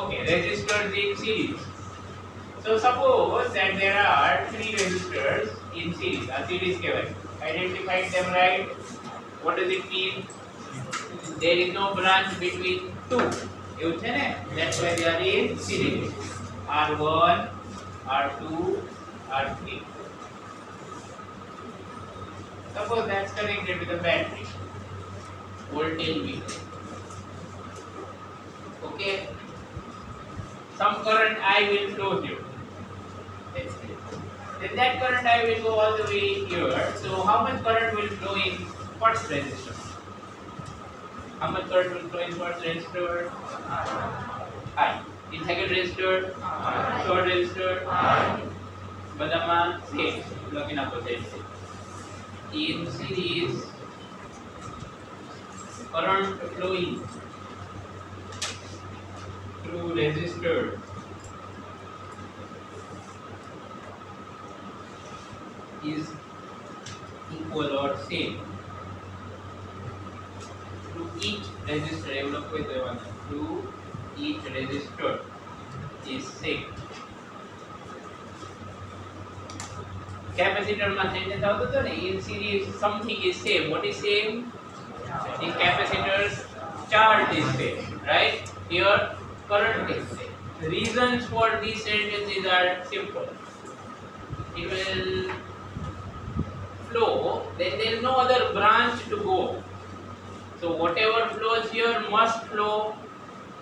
Okay, resistors in series. So suppose that there are 3 resistors in series. A series given. Identified them right. What does it mean? There is no branch between two. એવું છે ને? That's why they are in series. R1, R2, R3. Suppose that's connected with a battery. Voltage V. Okay. Some current I will flow here. Then that current I will go all the way here. So how much current will flow in first resistor? How much current will flow in first resistor? I. In second resistor? Third resistor? Badama same. Looking up at it. In series, current flowing through resistor is equal or same to each resistor. To each resistor is same. Capacitor માં sentence આવતો હતો ને, in series something is same. What is same? The capacitor's charge is same, right? Here current is same. The reasons for these sentences are simple. It will flow, then there is no other branch to go. So whatever flows here must flow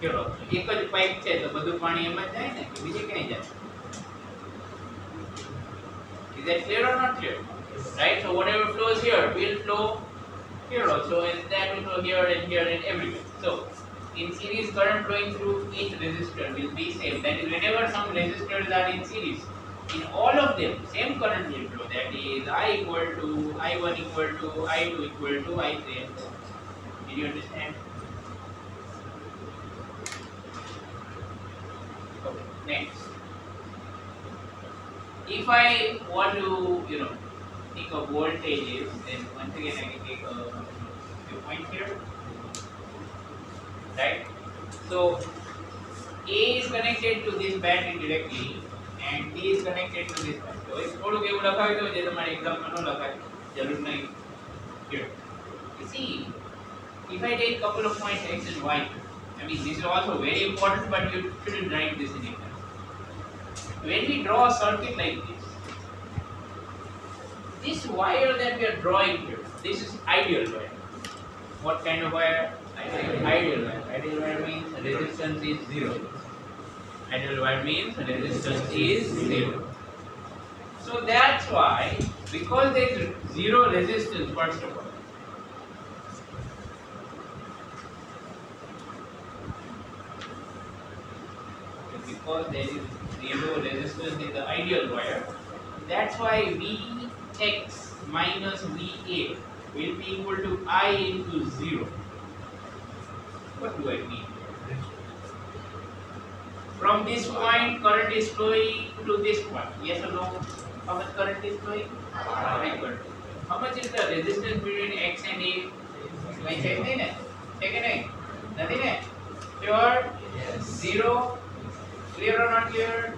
here also. એક જ pipe છે તો બધું પાણી એમાં જ જાય ને કે બીજે ક્યાંય જાય? Is that clear or not clear? Right? So whatever flows here will flow here also, and that will flow here and everywhere. So in series, current flowing through each resistor will be same. That is, whenever some resistors are in series, in all of them, same current will flow. That is, I equal to I1 equal to I2 equal to I3. Did you understand? Okay. Next. If I want to, think of voltages, then once again I can take a few points here. Right? So A is connected to this battery directly, and B is connected to this battery. So it's થોડુંક એવું લખાવી દો જે તમારે એક્ઝામમાં ન લખાય, જરૂર નહીં. Here. You see, if I take a couple of points X and Y, I mean this is also very important, but you shouldn't write this in exam. When we draw a circuit like this wire that we are drawing here, this is ideal wire. What kind of wire? Ideal wire. Ideal wire means resistance is 0. Ideal wire means resistance is 0. So that's why, because there is 0 resistance, first of all, because there is 0 resistance in the ideal wire, that's why Vx minus Va will be equal to I into 0. What do I mean? From this point, current is flowing to this point. Yes or no? How much current is flowing? How much is the resistance between X and A? Check it. Nothing. Sure? 0. Clear or not clear?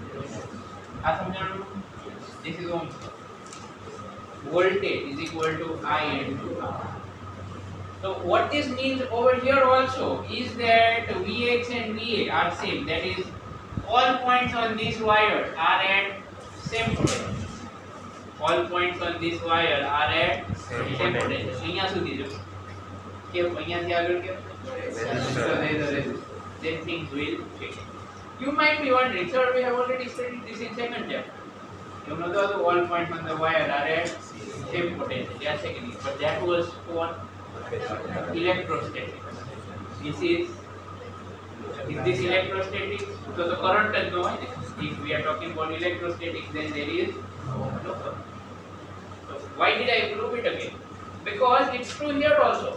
This is Ohm's law. Voltage is equal to I into R. So what this means over here also is that Vx and Va are same. That is, all points on this wire are at same potential. All points on this wire are at same potential. અહીંયા સુધી જો કેમ અહીંયાથી આગળ કેમ? Then things will change. You might be wondering, sir, we have already studied this in second chapter. You know that all points on the wire are at same potential. They are second, but that was for electrostatics. This is electrostatics? So the current is no. If we are talking about electrostatics, then there is no current. So why did I prove it again? Because it's true here also,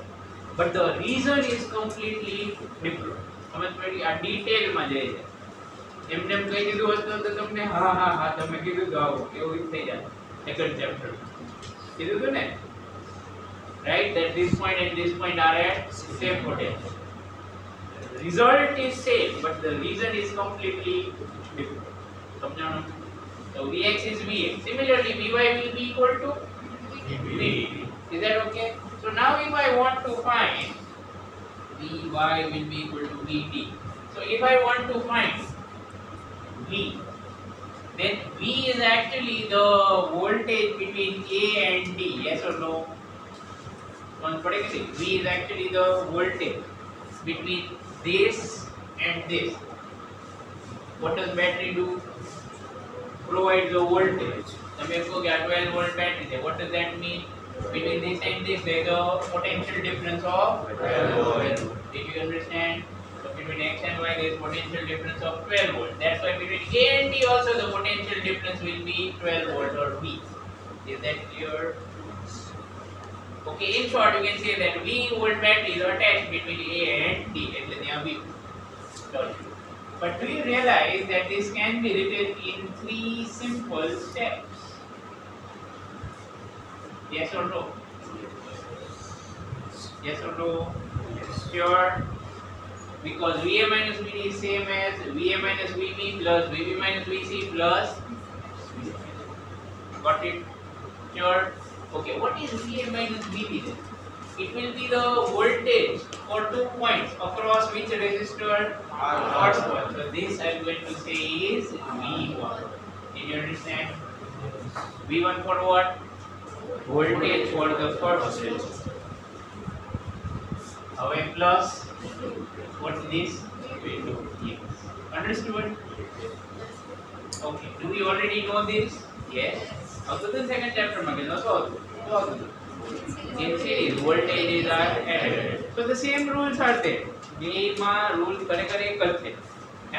but the reason is completely different. समझ पड़ी? आ detail માં જાય છે. એમને એમ કહી દીધું હોત તો તમને હા તમે કીધું તો આવો એવું થઈ જાય સેકન્ડ ચેપ્ટર કીધું તો ને, right? That this point and this point are at same potential. result is same, but the reason is completely different. समझाना? So Vx is Vx. Similarly, Vy will be equal to Vd. Is that okay? So now if I want to find Vy will be equal to Vd. So if I want to find V, then V is actually the voltage between A and D. Yes or no? V is actually the voltage between this and this. What does battery do? Provides the voltage. તમે કહો કે આ 12 volt battery છે. What does that mean? Between this and this there is a potential difference of 12 volt. Did you understand? So between X and Y there is potential difference of 12 volt. That's why between A and D also the potential difference will be 12 volt or V. Is that clear? Okay, in short you can say that V volt battery is attached between A and D. એટલે ત્યાં V. But do you realize that this can be written in 3 simple steps? Yes or no? Yes or no? Sure. Because VA minus VD is same as VA minus VB plus VB minus VC plus VC. Got it? Sure. Okay, what is VA minus VB then? It will be the voltage for 2 points across which resistor first one. So this I am going to say is V1. Did you understand? V1 for what? Voltage for the first resistor. Away plus what's this? V2. Yes. Understood? Okay. Do we already know this? Yes. Also the second chapter again. Also. In series, voltages are added. So the same rules are there. બેમાં rule ખરેખર એક જ છે.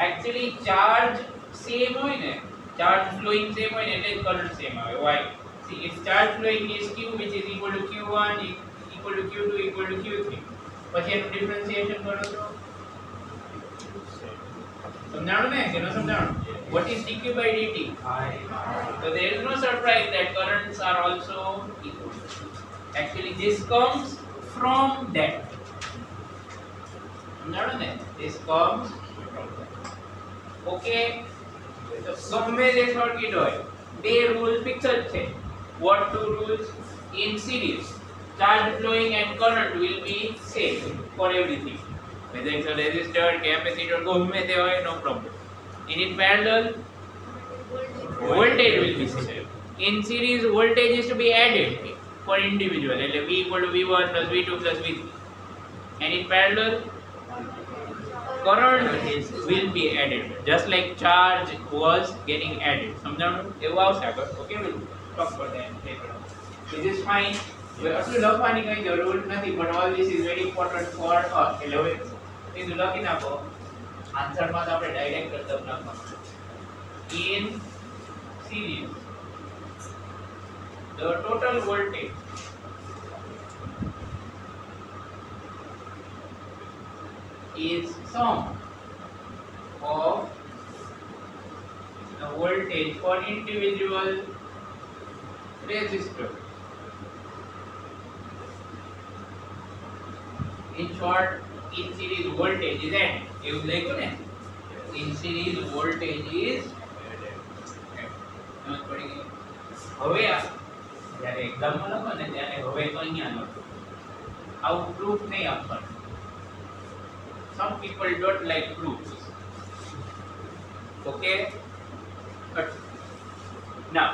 Actually charge same હોય ને, charge flowing same હોય ને એટલે current same આવે. Why? See, if charge flowing is Q which is equal to Q1 equal to Q2 equal to Q3. પછી એનું differentiation કરો તો સમજાણું ને કે ન સમજાણું? What is dq by dt? So there is no surprise that currents are also equal. Actually this comes from that. This comes from that. Okay. So ગમે તે સર્કિટ હોય બે રૂલ ફિક્સ જ છે. What two rules? In series charge flowing and current will be same for everything. Whether it's a resistor, capacitor, ગમે તે હોય, no problem. And in parallel voltage will be same. In series voltage is to be added for individual. એટલે V equal to V1 plus V2 plus V3. And in parallel current will be added just like charge was getting added. સમજાણું? એવું આવશે આગળ. Okay, we'll talk about that later on. This is fine. આટલું લખવાની કઈ જરૂર નથી, but all this is very important for us. એટલે હવે એ લખી નાખો. આન્સરમાં તો આપણે ડાયરેક્ટ કરતા લખવાનું. In series the total voltage is sum of the voltage for individual resistor. In short, in series voltage is added. એવું લખ્યું ને? In series voltage is added. સમજ પડી ગઈ? હવે જ્યારે એક્ઝામમાં લખો ને ત્યારે હવે તો અહીંયા લખો. આવું પ્રૂફ નહીં આપવાનું. Some people don't like proofs. Okay? But now,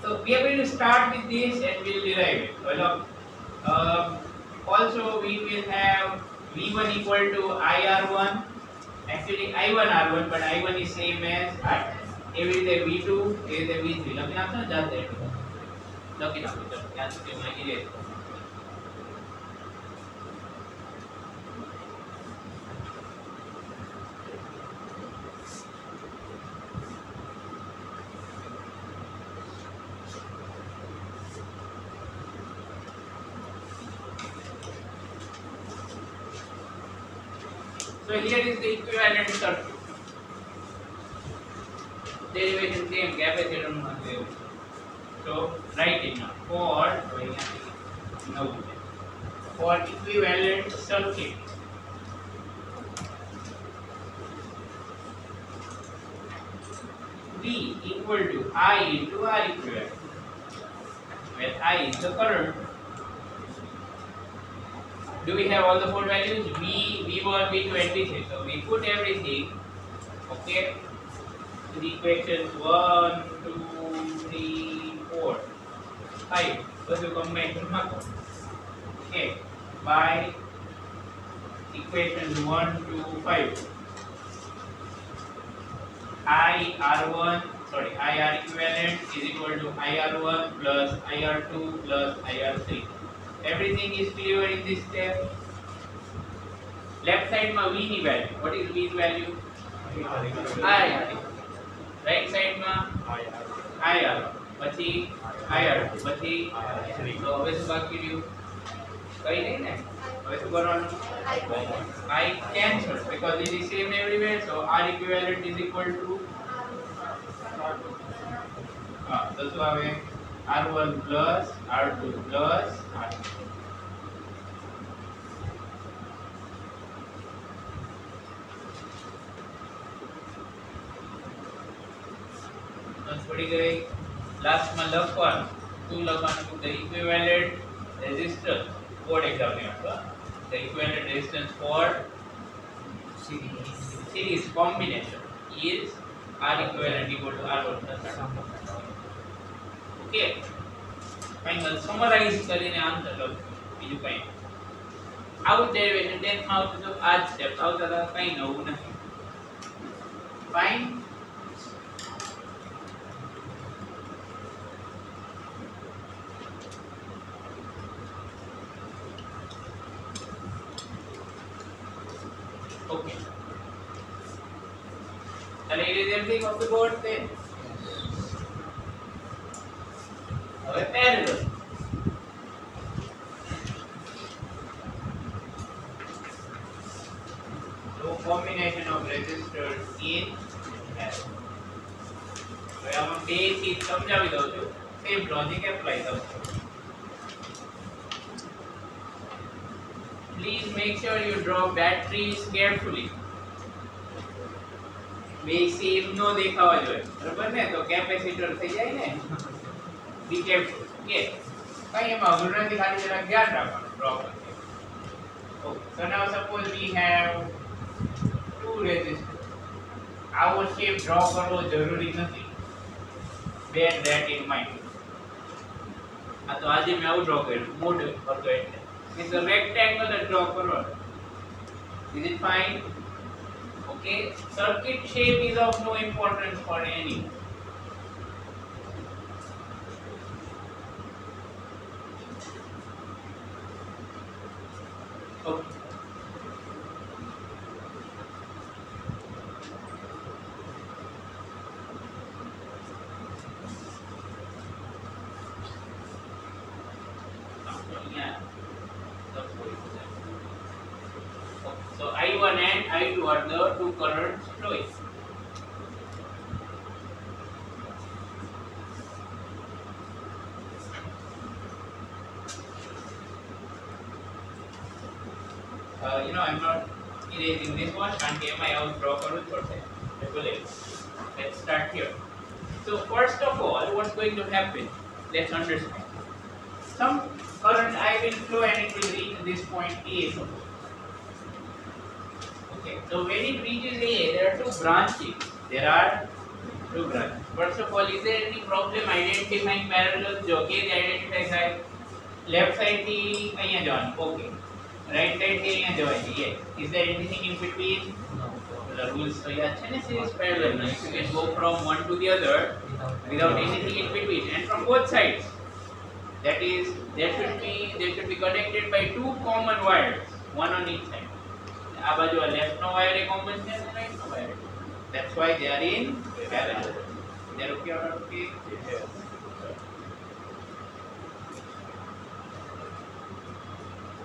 so we are going to start with this and we'll derive it. Also, we will have V1 equal to IR1. Actually, I1 R1, but I1 is same as I. Every રીતે V2, every રીતે V3. લખી નાખો ને જાતે. લખી નાખો. ત્યાં સુધી માહિતી રહે. So here is the equivalent circuit. Derivation same, capacitor wave. So write it now. For equivalent circuit, V equal to I into R equivalent, where I is the current. Do we have all the four values? V, V1, V2, and V3. So we put everything, okay, to the equations 1, 2, 3, 4, 5. First you combine to mark. Okay, by equations 1 to 5. IR equivalent is equal to IR1 plus IR2 plus IR3. Everything is clear in this step. Left side ma V ની value. What is V's value? IR. Right side ma IR. પછી IR. પછી તો હવે શું બાકી રહ્યું? કઈ નહીં ને. હવે શું કરવાનું? I cancel because it is same everywhere. So R equivalent is equal to તો શું આવે? R1 plus R2 plus R3. પડી ગઈ. લાસ્ટ માં લખવાનું શું લખવાનું? the equivalent resistance code exam ની હતો. the equivalent resistance for series combination is R equivalent equal to R1 plus R2. Okay, final summarize કરીને આન્સર લખો. બીજું કંઈ આઉટ ડેરિવેશન 10th માં આવતું તો આ જ સ્ટેપ આવતા હતા, કંઈ નવું નથી. Fine. Okay. And it is everything of the board then. હવે parallel. So combination of resistors in parallel. હવે આમાં બે ચીજ સમજાવી દઉં છું. સેમ લોજિક એપ્લાય થશે. Please make sure you draw batteries carefully. બે સેમ નો દેખાવા જોઈએ, બરાબર ને? તો કેપેસિટર થઈ જાય ને. Be careful. Okay. કઈ એમાં અઘરું નથી, ખાલી જરા ધ્યાન રાખવાનું ડ્રો કરતી. Okay. So now suppose we have two resistors. આવો શેપ ડ્રો કરવો જરૂરી નથી. Bear that in mind. આ તો આજે મેં આવું ડ્રો કર્યું, મોડ કરતો એટલે. It's a rectangle that draw forward. Is it fine? Okay. Circuit shape is of no importance for any. Okay. So I1 and I2 are the two currents flowing. I'm not erasing this one. Can't get my out draw for Let's start here. So first of all, what's going to happen? Let's understand. Some current I will flow and it will reach this point A. Okay, so when it reaches A, there are two branches. First of all, is there any problem identifying parallels? जो के identify થાય? Left side થી અહીંયા જવાનું. Okay. Right side થી અહીંયા જવાય. Yes. Is there anything in between? No. The rules so yaad છે ને series parallel. You can go from one to the other without anything in between, and from both sides. That is, they should be connected by two common wires, one on each side. આ બાજુ આ left નો wire એ common છે અને right નો wire. That's why they are in parallel. They are okay or not okay? Yes.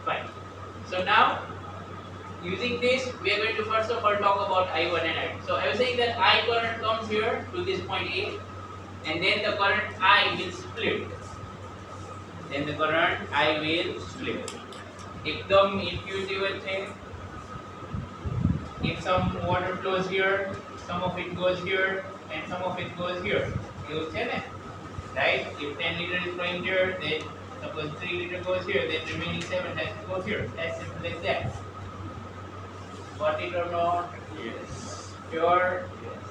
Fine. So now, using this, we are going to first of all talk about I1 and I2. So I was saying that I current comes here to this point A, and then the current I will split. एकदम intuitive है. If some water flows here, some of it goes here, and some of it goes here. એવું છે ને, right? If 10 liter is going here, then suppose 3 liter goes here, then remaining 7 has to go here. As simple as that. Got it or not? Yes. Sure. Yes.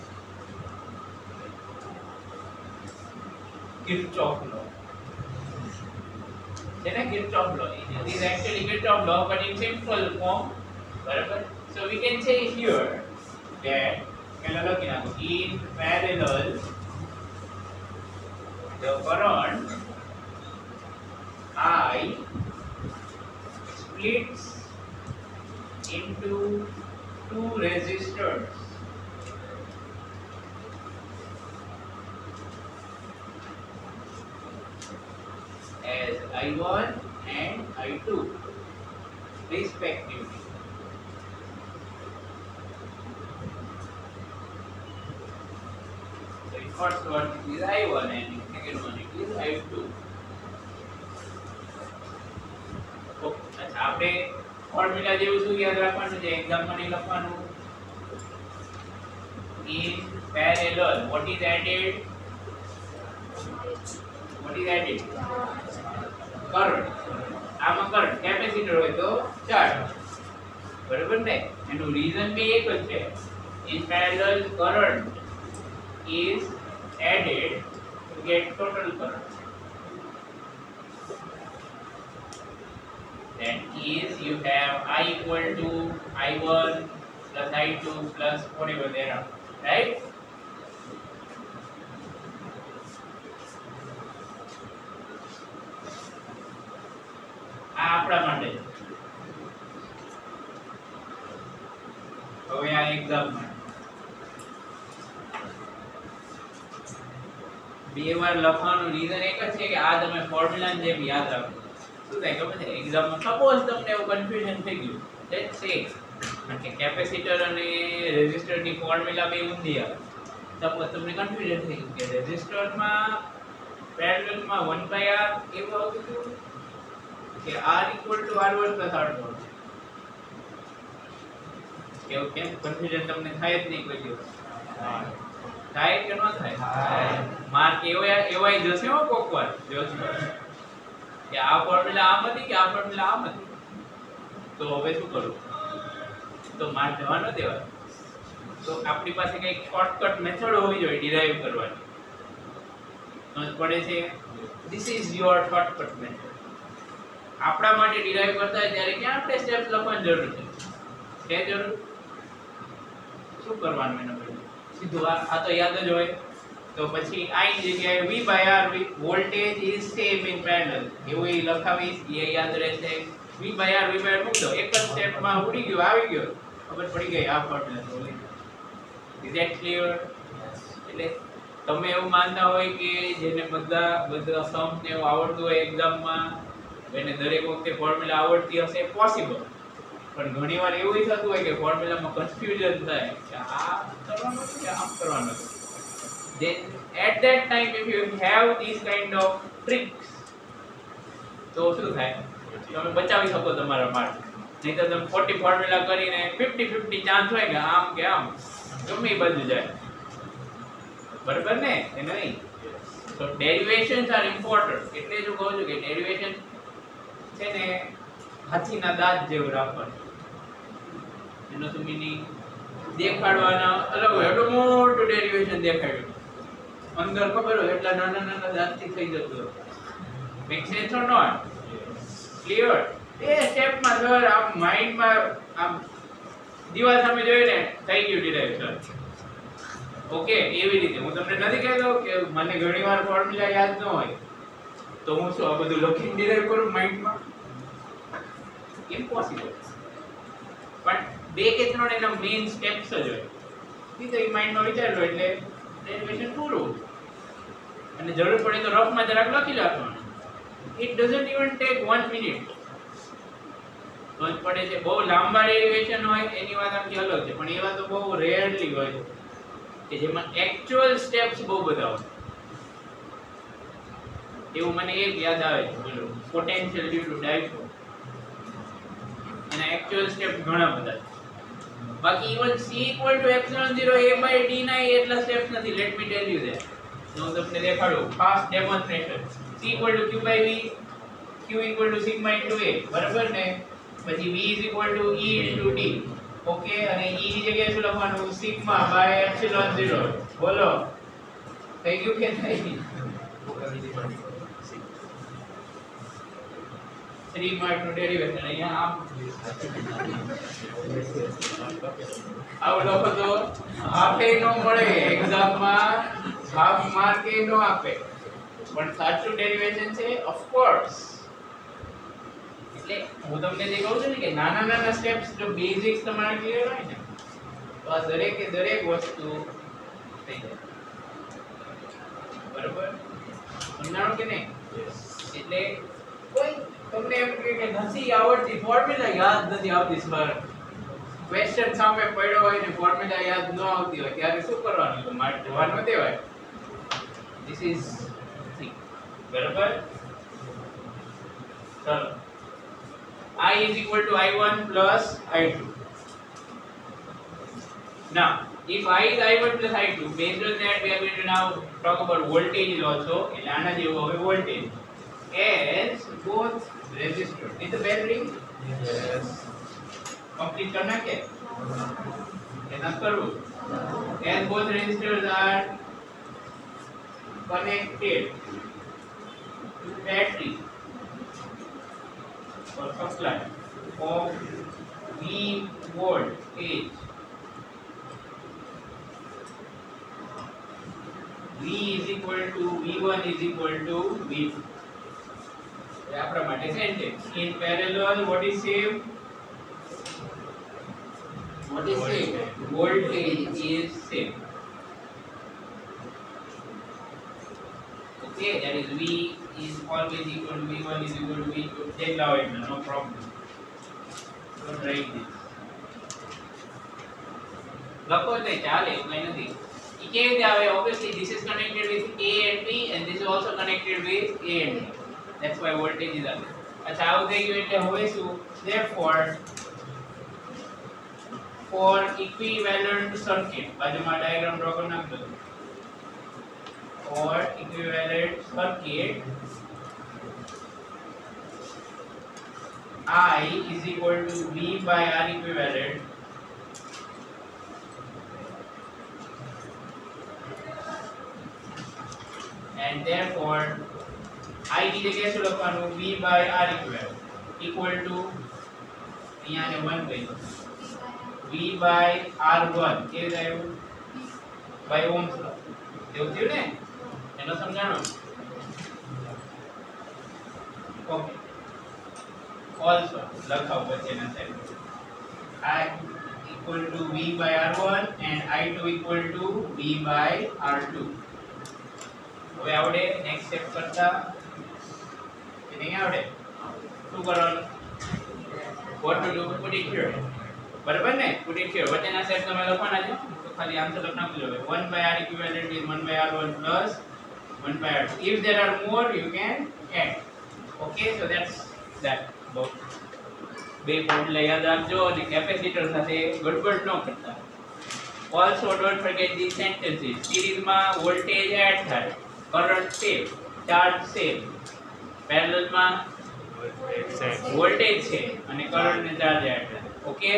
Kirchhoff law. Then a Kirchhoff law. It is actually Kirchhoff law, but in simple form. Barabar? So we can say here that in parallel the current I splits into two resistors. As I1 and I2 respectively. So in first one it is I1 and in second one it is I2. Okay, આપણે formula જેવું શું યાદ રાખવાનું છે એક્ઝામમાં નહીં લખવાનું. In parallel, what is added? What is added? Current. આમાં કરંટ કેપેસિટર હોય તો ચાર્જ. બરાબર ને? એનું રીઝન બી એક જ છે. In parallel, current is added to get total current. That is, you have I equal to I1 plus I2 plus whatever there are, right? આ આપણા માટે હવે આ એક્ઝામ બે વાર લખવાનું રીઝન એક જ છે કે આ તમે ફોર્મ્યુલા જેમ યાદ રાખો. શું થાય ખબર છે એક્ઝામમાં સપોઝ તમને એવું કન્ફ્યુઝન થઈ ગયું લેટ્સ સે કે કેપેસિટર અને રેઝિસ્ટરની ફોર્મ્યુલા બે ઊંધી આવે. સપોઝ તમને કન્ફ્યુઝન થઈ ગયું કે રેઝિસ્ટરમાં પેરેલલમાં 1/r એવું આવતું હતું કે R equal to R1 plus R2. કેવું કેમ કન્ફ્યુઝન તમને થાય જ નહીં કોઈ દિવસ? થાય કે ન થાય? માર્ક એવાય જશે હો કોક વાર જોજો કે આ ફોર્મ્યુલા આમ હતી કે આ ફોર્મ્યુલા આમ હતી. તો હવે શું કરું? તો માર્ક જવા ન દેવા. તો આપણી પાસે કંઈક શોર્ટકટ મેથડ હોવી જોઈએ ડિરાઈવ કરવાની. સમજ પડે છે? This is your shortcut method. આપણા માટે ડિરાઈવ કરતા હોય ત્યારે ક્યાં આપણે સ્ટેપ્સ લખવાની જરૂર છે જરૂર? શું કરવાનું એના પછી? સીધું આ તો યાદ જ હોય. તો પછી I ની જગ્યાએ V/R voltage is same in parallel એવું લખાવીશ, એ યાદ રહેશે. V/R મૂકી દો, એક જ સ્ટેપમાં ઉડી ગયો, આવી ગયો, ખબર પડી ગઈ આ ફોર્મ્યુલા. Is that clear? એટલે તમે એવું માનતા હોય કે જેને બધા સમ ને એવું આવડતું હોય એક્ઝામમાં એને દરેક વખતે ફોર્મ્યુલા આવડતી હશે, પોસિબલ. પણ ઘણીવાર એવું થતું હોય કે ફોર્મ્યુલામાં કન્ફ્યુઝન થાય કે આ કરવાનું છે કે આમ કરવાનું છે. Then at that time if you have these kind of tricks તો શું થાય? તમે બચાવી શકો તમારા માર્ક. નહીં તો તમે ખોટી ફોર્મ્યુલા કરીને 50-50 ચાન્સ હોય કે આમ ગમે એ બાજુ જાય. બરાબર ને? એ નહીં. તો ડેરિવેશન્સ આર ઇમ્પોર્ટન્ટ. એટલે જ હું કહું છું કે ડેરિવેશન છે ને હાથીના દાંત જેવું રાખવાનું. એનો શું મીનિંગ? દેખાડવાના અલગ હોય. એટલું મોટું ડેરિવેશન દેખાડ્યું, અંદર ખબર હોય એટલા નાના દાંતથી થઈ જતું. Make sense or not? Clear? એ સ્ટેપમાં સર આમ માઇન્ડમાં આમ દિવાલ સામે જોઈને થઈ ગયું ડિરેક્શન. ઓકે, એવી રીતે હું તમને નથી કહેતો કે મને ઘણીવાર ફોર્મ્યુલા યાદ ન હોય તો હું શું આ બધું લખીને ડિરાઈવ કરું માઇન્ડમાં? ઇમ્પોસિબલ. પણ બે કે ત્રણ એના મેઇન સ્ટેપ્સ જ હોય. સીધો એ માઇન્ડમાં વિચાર લો એટલે ડેરિવેશન પૂરું. અને જરૂર પડે તો રફમાં જરાક લખી રાખવાનું. It doesn't even take 1 minute. સમજ પડે છે? બહુ લાંબા ડેરિવેશન હોય એની વાત આખી અલગ છે, પણ એવા તો બહુ રેરલી હોય કે જેમાં એક્ચ્યુઅલ સ્ટેપ્સ બહુ બધા હોય. એવું મને એક યાદ આવે છે, બોલો, પોટેન્શિયલ ડ્યુ ટુ ડાયપોલ. એના એક્ચ્યુઅલ સ્ટેપ ઘણા બધા છે. બાકી even c equal to epsilon 0 a by d ના એટલા સ્ટેપ્સ નથી. Let me tell you that. હું તમને દેખાડું fast demonstration. c equal to q by v, q equal to sigma into a, બરાબર ને? પછી v is equal to e into d. Okay, અને e ની જગ્યાએ શું લખવાનું? sigma by epsilon 0. બોલો થઈ ગયું કે નહીં? 3 માર્ક નું ડેરિવેશન અહીંયા આવું લખો તો આપે નો મળે એક્ઝામ માં, હાફ માર્ક એ નો આપે, પણ સાચું ડેરિવેશન છે ઓફ કોર્સ. એટલે હું તમને જે કહું છું ને કે નાના નાના સ્ટેપ્સ જો બેઝિક્સ તમારા ક્લિયર હોય ને તો આ દરેકે દરેક વસ્તુ થઈ જાય. બરાબર સમજાણું કે નહીં? એટલે કોઈ તમને એમ કહે કે નથી આવડતી, ફોર્મ્યુલા યાદ નથી આવતી સર, ક્વેશ્ચન સામે પડ્યો હોય ને ફોર્મ્યુલા યાદ ન આવતી હોય ત્યારે શું કરવાનું? તો મારે જવાબ ન દેવાય. This is thing. બરાબર? ચલો, I is equal to I1 plus I2. Now, if I is I1 plus I2, based on that we are going to now talk about voltages also. એટલે આના જેવું હવે voltage as both resistors. Is the bell ring? Yes. Complete करना क्या? क्या करूँ? As both resistors are connected to battery or supply of V voltage, V is equal to V1 is equal to V2. ये आपरा माटे sentence. In parallel, what is same? What is same? Voltage is same. Okay, that is V is always equal to V1 is equal to V2. Take now it, no problem. Don't write this. લખો નહીં ચાલે, કઈ નથી. એ કેવી રીતે આવે? Obviously this is connected with A and B and this is also connected with A and B. That's why voltage is આવે. અચ્છા આવું થઈ ગયું એટલે હવે શું? Therefore for equivalent circuit, બાજુમાં ડાયાગ્રામ ડ્રો કરી નાખજો. For equivalent circuit, I is equal to V by R equivalent and therefore I की जगह શું લખવાનું? V by R equivalent equal to અહીંયા ને 1 કહી દો. V by R1 કેવું થયું? by ohms law. એવું થયું ને? એનો સમજાણો? ઓકે, also લખાવ વચ્ચેના side I equal to V by R1 and I2 equal to V by R2. હવે આવડે? નેક્સ્ટ સ્ટેપ કરતા કે નહીં આવડે? શું કરવાનું? what to do? put it here. બરાબર ને? put it here. વચ્ચેના સ્ટેપ તમે લખવાના છે તો ખાલી આન્સર લખ નાખજો. 1 by R equivalent is 1 by R1 plus 1 by R2. If there are more you can add. Okay, so that's that. બે ફોર્મ્યુલા યાદ રાખજો અને કેપેસિટર સાથે ગડબડ ન કરતા. Also don't forget these sentences. સિરીઝમાં વોલ્ટેજ એડ થાય, કરંટ સેમ, ચાર્જ સેમ. પેરેલલમાં વોલ્ટેજ છે અને કરંટ ને ચાર્જ એડ થાય. ઓકે.